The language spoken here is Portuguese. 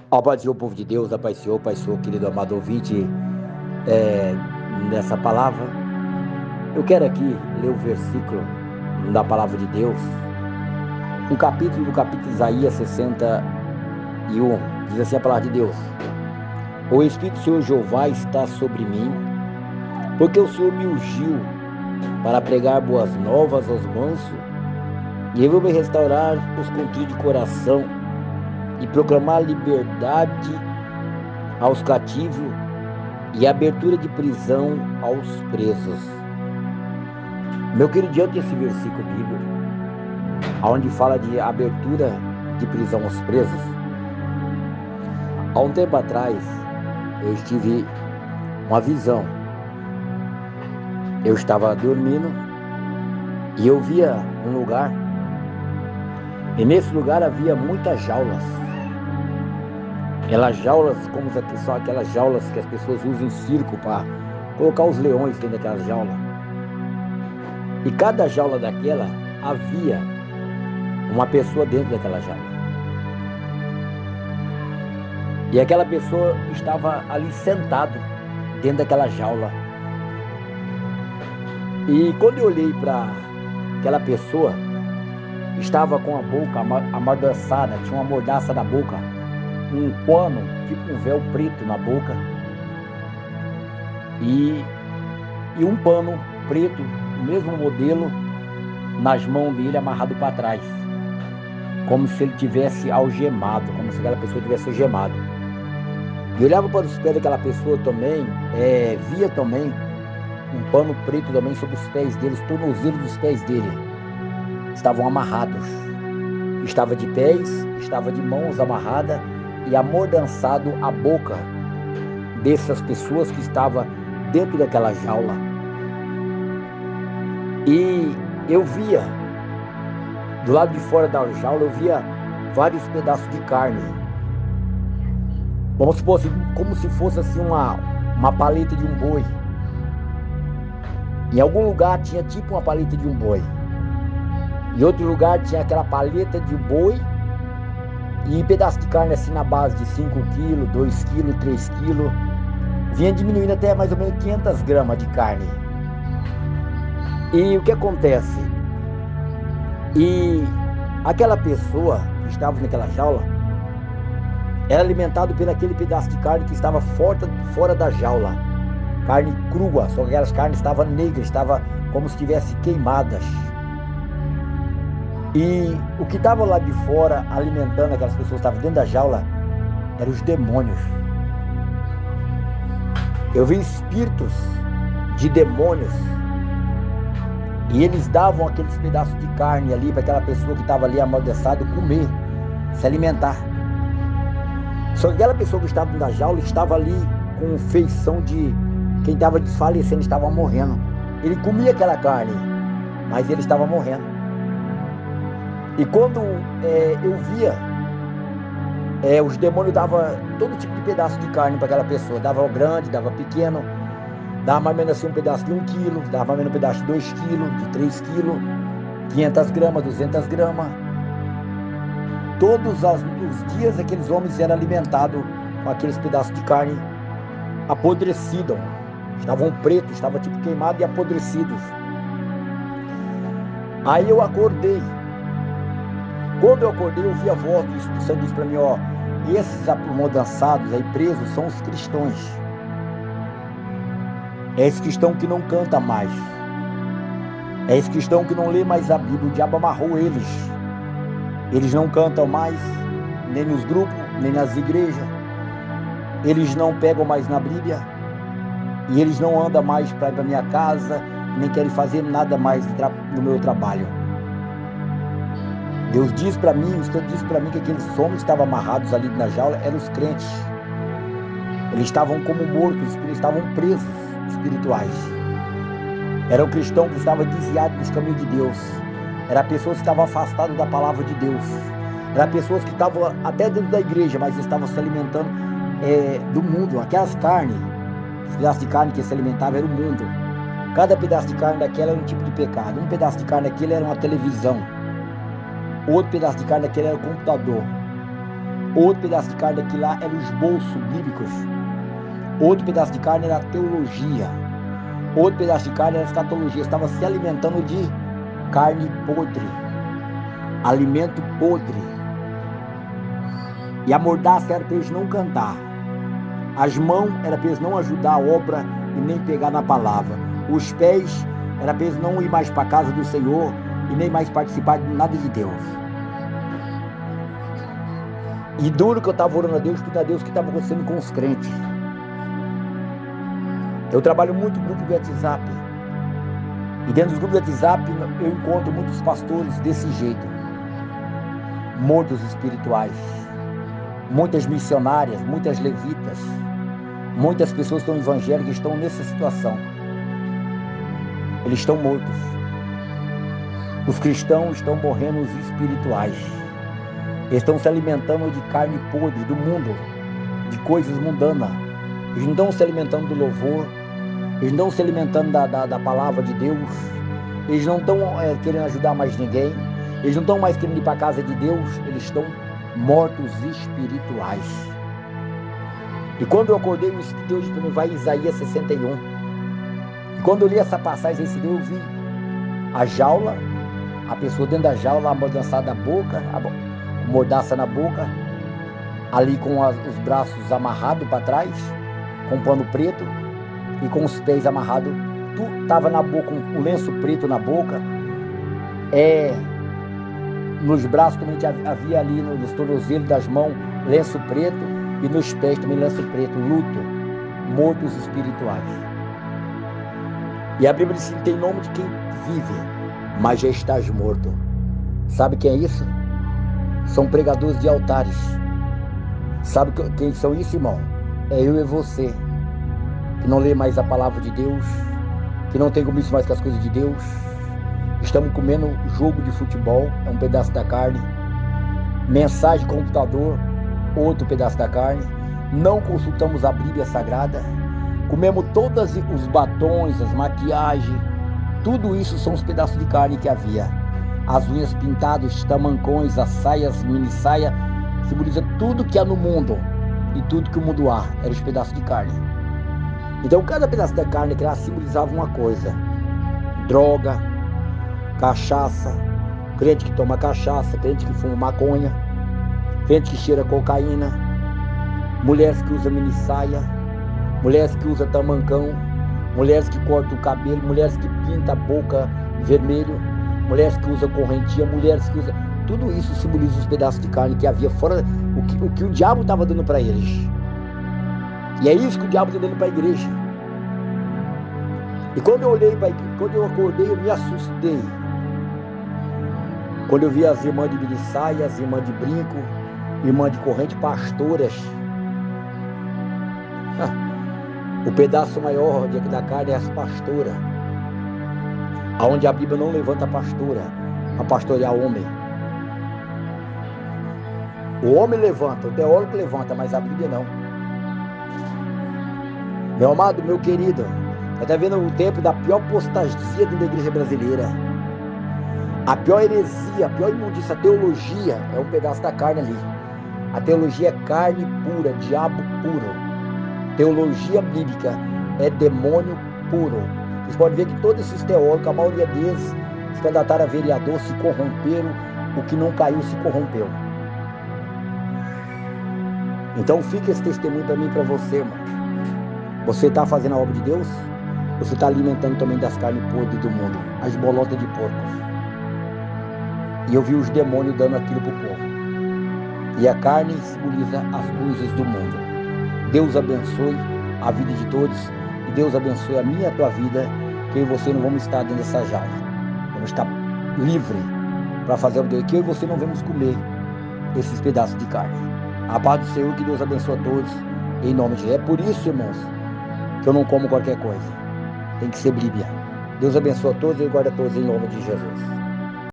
Ó, Pai do Senhor, povo de Deus, a paz do Senhor, Pai do Senhor, querido amado ouvinte, é, nessa palavra, eu quero aqui ler o versículo da palavra de Deus, um capítulo do capítulo de Isaías 61, diz assim a palavra de Deus: O Espírito do Senhor Jeová está sobre mim, porque o Senhor me ungiu para pregar boas novas aos mansos, e eu vou me restaurar os contritos de coração, e proclamar liberdade aos cativos e abertura de prisão aos presos. Meu querido, diante desse versículo bíblico, onde fala de abertura de prisão aos presos, há um tempo atrás eu tive uma visão. Eu estava dormindo e eu via um lugar, e nesse lugar havia muitas jaulas. Aquelas jaulas, como são aquelas jaulas que as pessoas usam em circo para colocar os leões dentro daquelas jaulas. E cada jaula daquela havia uma pessoa dentro daquela jaula. E aquela pessoa estava ali sentado dentro daquela jaula. E quando eu olhei para aquela pessoa, estava com a boca amordaçada, tinha uma mordaça na boca, um pano, tipo um véu preto na boca, e um pano preto, o mesmo modelo, nas mãos dele amarrado para trás, como se ele tivesse algemado, como se aquela pessoa tivesse algemado. E olhava para os pés daquela pessoa também, via também um pano preto também sobre os pés dele, os tornozelos dos pés dele estavam amarrados. Estava de pés, estava de mãos amarradas e amordaçado a boca dessas pessoas que estavam dentro daquela jaula. E eu via, do lado de fora da jaula, eu via vários pedaços de carne. Vamos supor assim, como se fosse assim uma paleta de um boi. Em algum lugar tinha tipo uma paleta de um boi. Em outro lugar tinha aquela paleta de boi e pedaço de carne assim na base de 5 kg, 2 kg, 3 kg. Vinha diminuindo até mais ou menos 500 gramas de carne. E o que acontece? E aquela pessoa que estava naquela jaula era alimentado por aquele pedaço de carne que estava fora da jaula. Carne crua, só que aquelas carnes estavam negras, estavam como se estivessem queimadas. E o que estava lá de fora alimentando aquelas pessoas que estavam dentro da jaula eram os demônios. Eu vi espíritos de demônios e eles davam aqueles pedaços de carne ali para aquela pessoa que estava ali amordaçada comer, se alimentar. Só que aquela pessoa que estava dentro da jaula estava ali com feição de quem estava desfalecendo, estava morrendo. Ele comia aquela carne, mas ele estava morrendo. E quando eu via, os demônios davam todo tipo de pedaço de carne para aquela pessoa. Dava grande, dava pequeno, dava mais ou menos assim um pedaço de 1 kg, dava mais ou menos um pedaço de 2 kg, de 3 kg, 500 gramas, 200 gramas. Todos os dias aqueles homens eram alimentados com aqueles pedaços de carne apodrecidos. Estavam pretos, estavam tipo queimados e apodrecidos. Aí eu acordei. Quando eu acordei, eu vi a voz do Espírito Santo disse para mim, esses amordaçados aí presos são os cristãos. É esse cristão que não canta mais. É esse cristão que não lê mais a Bíblia. O diabo amarrou eles. Eles não cantam mais, nem nos grupos, nem nas igrejas. Eles não pegam mais na Bíblia. E eles não andam mais para ir para minha casa, nem querem fazer nada mais no meu trabalho. Deus diz para mim, o Senhor diz para mim que aqueles homens que estavam amarrados ali na jaula eram os crentes. Eles estavam como mortos, eles estavam presos espirituais. Eram cristãos que estavam desviados dos caminhos de Deus. Eram pessoas que estavam afastadas da palavra de Deus. Eram pessoas que estavam até dentro da igreja, mas estavam se alimentando do mundo. Aquelas carnes, os pedaços de carne que se alimentavam era o mundo. Cada pedaço de carne daquela era um tipo de pecado. Um pedaço de carne daquele era uma televisão. Outro pedaço de carne daquele era o computador. Outro pedaço de carne aqui lá eram os bolsos bíblicos. Outro pedaço de carne era a teologia. Outro pedaço de carne era a escatologia. Estava se alimentando de carne podre, alimento podre. E a mordaça era para eles não cantar. As mãos era para eles não ajudar a obra e nem pegar na palavra. Os pés era para eles não ir mais para a casa do Senhor e nem mais participar de nada de Deus. E duro que eu estava orando a Deus, pedindo a Deus o que estava acontecendo com os crentes. Eu trabalho muito no grupo do WhatsApp. E dentro dos grupos do WhatsApp eu encontro muitos pastores desse jeito. Mortos espirituais. Muitas missionárias, muitas levitas. Muitas pessoas que estão evangélicas estão nessa situação. Eles estão mortos. Os cristãos estão morrendo, os espirituais. Eles estão se alimentando de carne podre do mundo, de coisas mundanas. Eles não estão se alimentando do louvor. Eles não estão se alimentando da palavra de Deus. Eles não estão querendo ajudar mais ninguém. Eles não estão mais querendo ir para a casa de Deus. Eles estão mortos espirituais. E quando eu acordei, o Espírito de Deus disse para mim, vai em Isaías 61. E quando eu li essa passagem, eu vi a jaula, a pessoa dentro da jaula, amordaçada na boca, mordaça na boca, ali com os braços amarrados para trás, com um pano preto, e com os pés amarrados, estava na boca, um lenço preto na boca, nos braços também havia ali, nos tornozelos das mãos, lenço preto, e nos pés também lenço preto, luto, mortos espirituais. E a Bíblia diz que tem nome de quem vive, mas já estás morto. Sabe quem é isso? São pregadores de altares. Sabe quem são isso, irmão? É eu e você, que não lê mais a palavra de Deus, que não tem compromisso mais com as coisas de Deus. Estamos comendo jogo de futebol, é um pedaço da carne. Mensagem de computador, outro pedaço da carne. Não consultamos a Bíblia Sagrada. Comemos todos os batons, as maquiagens. Tudo isso são os pedaços de carne que havia. As unhas pintadas, os tamancões, as saias, mini saia, simboliza tudo que há no mundo. E tudo que o mundo há, eram os pedaços de carne. Então cada pedaço da carne que lá simbolizava uma coisa. Droga, cachaça, crente que toma cachaça, crente que fuma maconha, crente que cheira cocaína, mulheres que usam mini saia, mulheres que usam tamancão, mulheres que cortam o cabelo, mulheres que pintam a boca vermelho, mulheres que usam correntinha, mulheres que usam... Tudo isso simboliza os pedaços de carne que havia fora, o que o diabo estava dando para eles. E é isso que o diabo está dando para a igreja. E quando eu acordei, eu me assustei. Quando eu vi as irmãs de mini saia, as irmãs de brinco, irmãs de corrente, pastoras. O pedaço maior da carne é as pastoras. Aonde a Bíblia não levanta a pastora, a pastorear o homem. O homem levanta, o teólogo levanta, mas a Bíblia não. Meu amado, meu querido, está vendo o tempo da pior apostasia dentro da igreja brasileira. A pior heresia, a pior imundícia, a teologia é um pedaço da carne ali. A teologia é carne pura, diabo puro. Teologia bíblica é demônio puro. Vocês podem ver que todos esses teólogos, a maioria deles, se candidataram a vereador, se corromperam, o que não caiu se corrompeu. Então fica esse testemunho para mim e para você, irmão. Você está fazendo a obra de Deus? Você está alimentando também das carnes podres do mundo, as bolotas de porcos. E eu vi os demônios dando aquilo para o povo. E a carne simboliza as coisas do mundo. Deus abençoe a vida de todos. E Deus abençoe a minha e a tua vida. Que eu e você não vamos estar dentro dessa jaula. Vamos estar livre para fazer o que Deus. Que eu e você não vamos comer esses pedaços de carne. A paz do Senhor, que Deus abençoe a todos. Em nome de Jesus. É por isso, irmãos, que eu não como qualquer coisa. Tem que ser Bíblia. Deus abençoe a todos e guarda a todos em nome de Jesus.